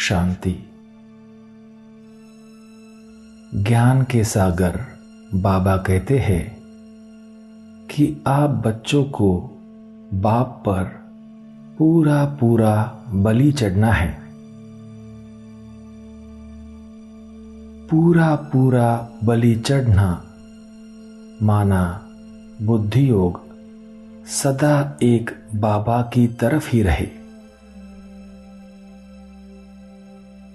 शांति। ज्ञान के सागर बाबा कहते हैं कि आप बच्चों को बाप पर पूरा पूरा बलि चढ़ना है। पूरा पूरा बलि चढ़ना माना बुद्धि योग सदा एक बाबा की तरफ ही रहे।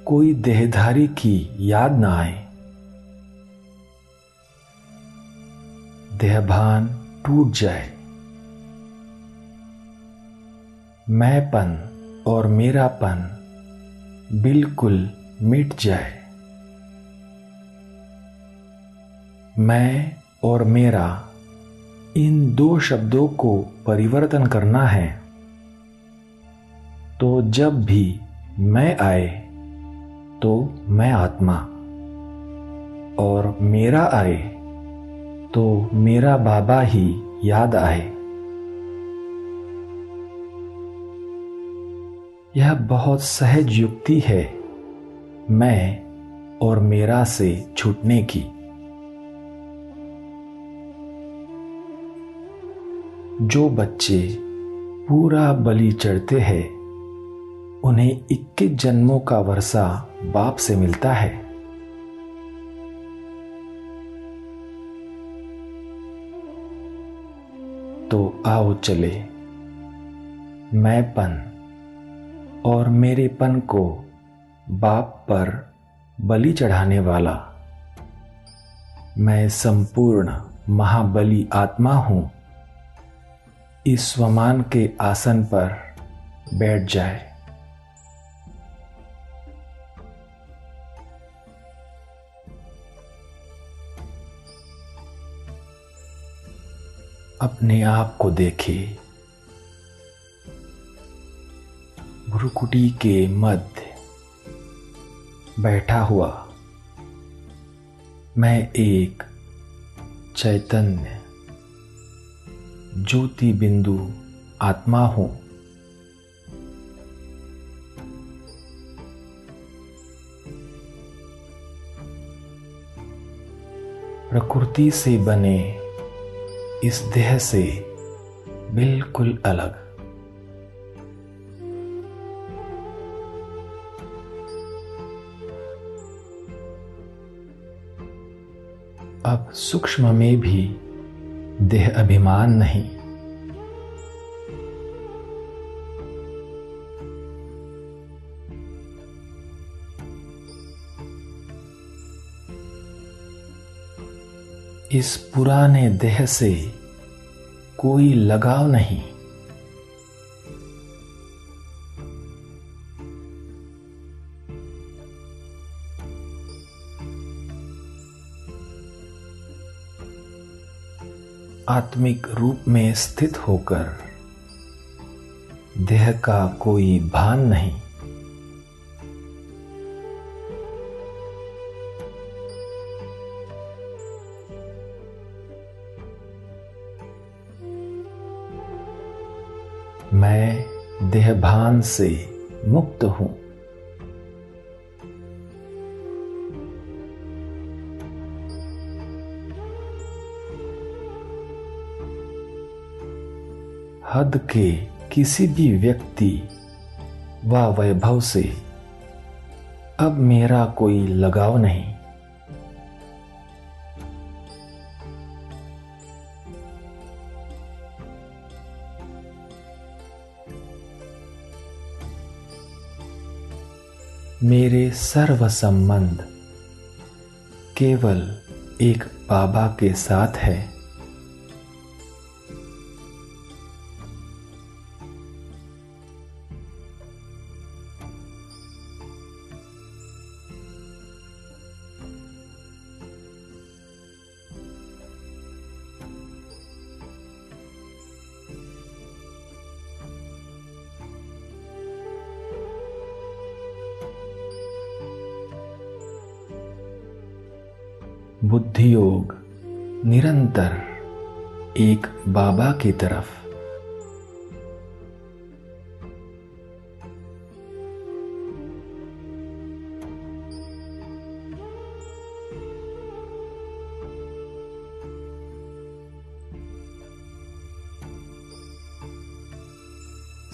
कोई देहधारी की याद ना आए। देहभान टूट जाए। मैंपन और मेरापन बिल्कुल मिट जाए। मैं और मेरा इन दो शब्दों को परिवर्तन करना है। तो जब भी मैं आए तो मैं आत्मा और मेरा आए तो मेरा बाबा ही याद आए। यह बहुत सहज युक्ति है मैं और मेरा से छूटने की। जो बच्चे पूरा बलि चढ़ते हैं उन्हें 21 जन्मों का वर्षा बाप से मिलता है। तो आओ चले मैंपन और मेरेपन को बाप पर बलि चढ़ाने वाला मैं संपूर्ण महाबली आत्मा हूं, इस स्वमान के आसन पर बैठ जाए। अपने आप को देखे। भ्रुकुटी के मध्य बैठा हुआ मैं एक चैतन्य ज्योति बिंदु आत्मा हूं। प्रकृति से बने इस देह से बिल्कुल अलग। अब सूक्ष्म में भी देह अभिमान नहीं। इस पुराने देह से कोई लगाव नहीं। आत्मिक रूप में स्थित होकर देह का कोई भान नहीं। मैं देहभान से मुक्त हूं। हद के किसी भी व्यक्ति व वैभव से अब मेरा कोई लगाव नहीं। मेरे सर्व संबंध केवल एक बाबा के साथ है। बुद्धि योग निरंतर एक बाबा की तरफ।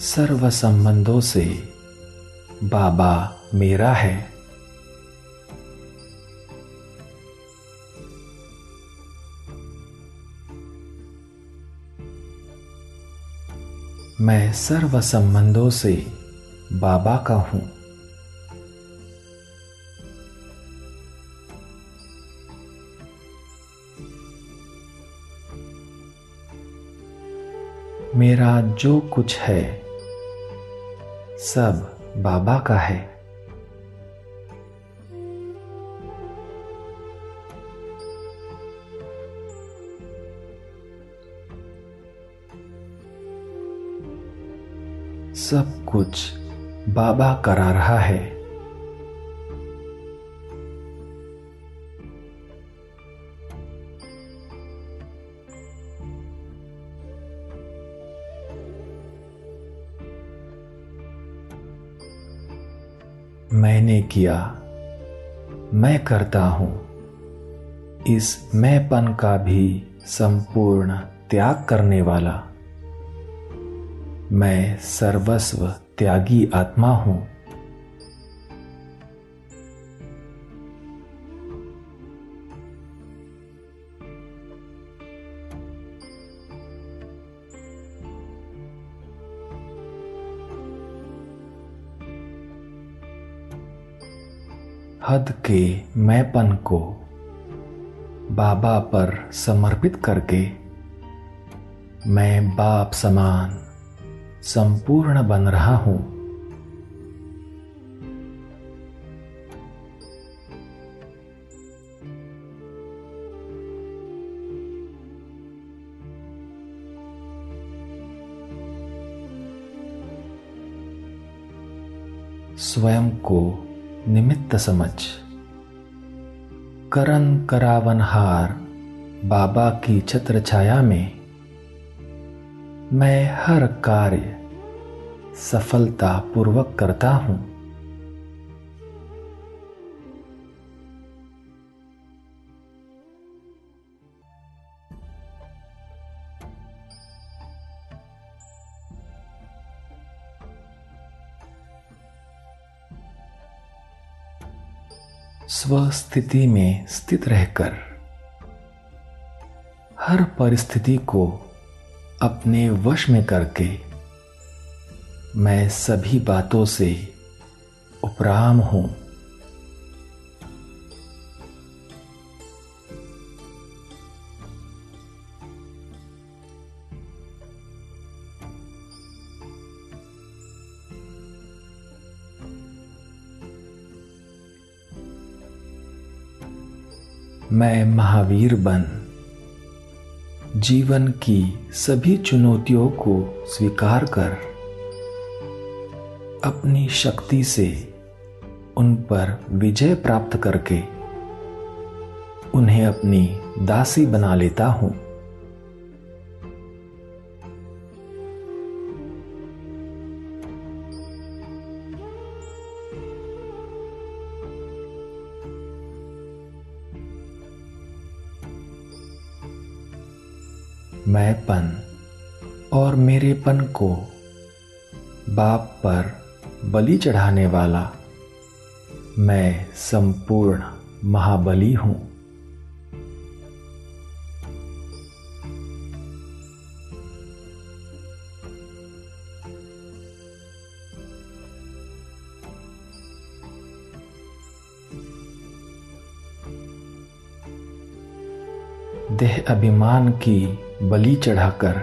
सर्व संबंधों से बाबा मेरा है। मैं सर्व संबंधों से बाबा का हूँ। मेरा जो कुछ है सब बाबा का है। सब कुछ बाबा करा रहा है। मैंने किया, मैं करता हूं। इस मैंपन का भी संपूर्ण त्याग करने वाला मैं सर्वस्व त्यागी आत्मा हूं। हद के मैंपन को बाबा पर समर्पित करके मैं बाप समान संपूर्ण बन रहा हूं। स्वयं को निमित्त समझ करन करावनहार बाबा की छत्र छाया में मैं हर कार्य सफलता पूर्वक करता हूं। स्वस्थिति में स्थित रहकर हर परिस्थिति को अपने वश में करके मैं सभी बातों से उपराम हूं। मैं महावीर बन जीवन की सभी चुनौतियों को स्वीकार कर अपनी शक्ति से उन पर विजय प्राप्त करके उन्हें अपनी दासी बना लेता हूं। मैंपन और मेरेपन को बाप पर बलि चढ़ाने वाला मैं संपूर्ण महाबली हूं। देह अभिमान की बलि चढ़ाकर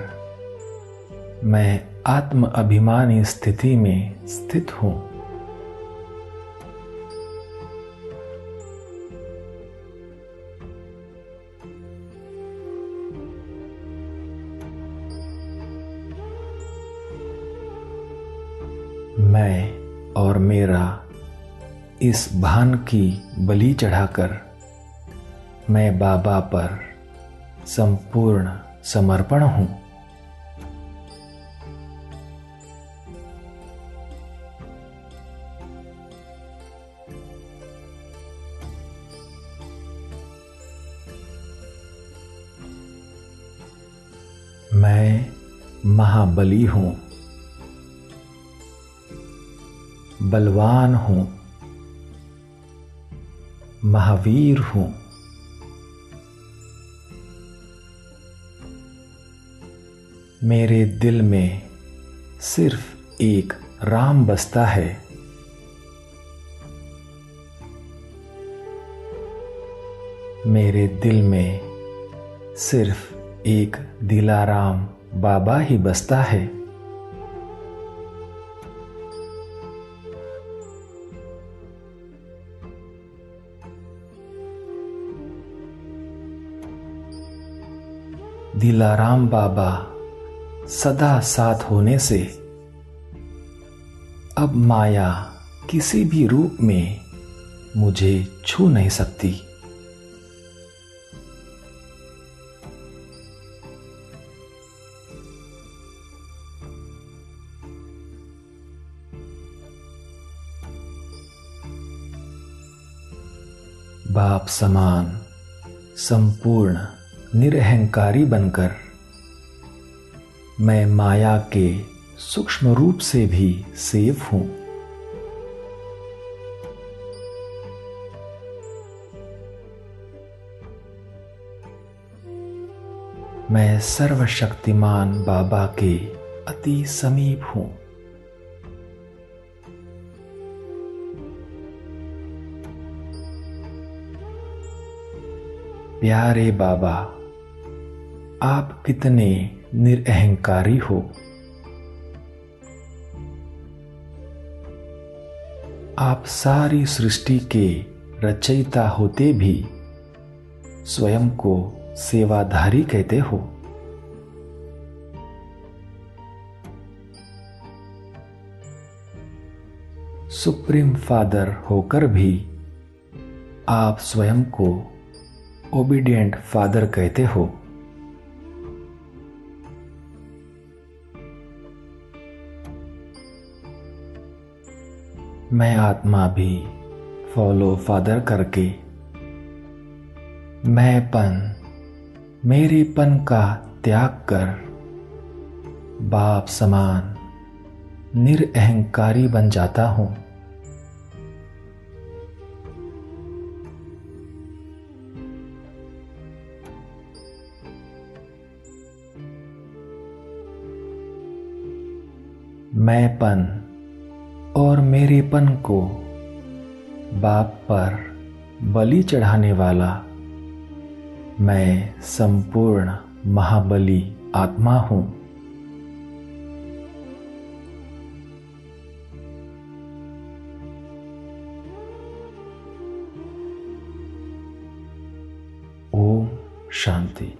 मैं आत्म अभिमानी स्थिति में स्थित हूं। मैं और मेरा इस भान की बलि चढ़ाकर मैं बाबा पर संपूर्ण समर्पण हूं। मैं महाबली हूं। बलवान हूं, महावीर हूं। मेरे दिल में सिर्फ एक राम बसता है। मेरे दिल में सिर्फ एक दिलाराम बाबा ही बसता है। दिलाराम बाबा सदा साथ होने से अब माया किसी भी रूप में मुझे छू नहीं सकती। बाप समान संपूर्ण निरहंकारी बनकर मैं माया के सूक्ष्म रूप से भी सेफ हूं। मैं सर्वशक्तिमान बाबा के अति समीप हूं। प्यारे बाबा, आप कितने निरअहंकारी हो। आप सारी सृष्टि के रचयिता होते भी स्वयं को सेवाधारी कहते हो। सुप्रीम फादर होकर भी आप स्वयं को ओबीडिएंट फादर कहते हो। मैं आत्मा भी फॉलो फादर करके मैंपन, मेरेपन का त्याग कर बाप समान निरअहंकारी बन जाता हूं। मैंपन और मेरेपन को बाप पर बलि चढ़ाने वाला मैं संपूर्ण महाबली आत्मा हूं। ओम शांति।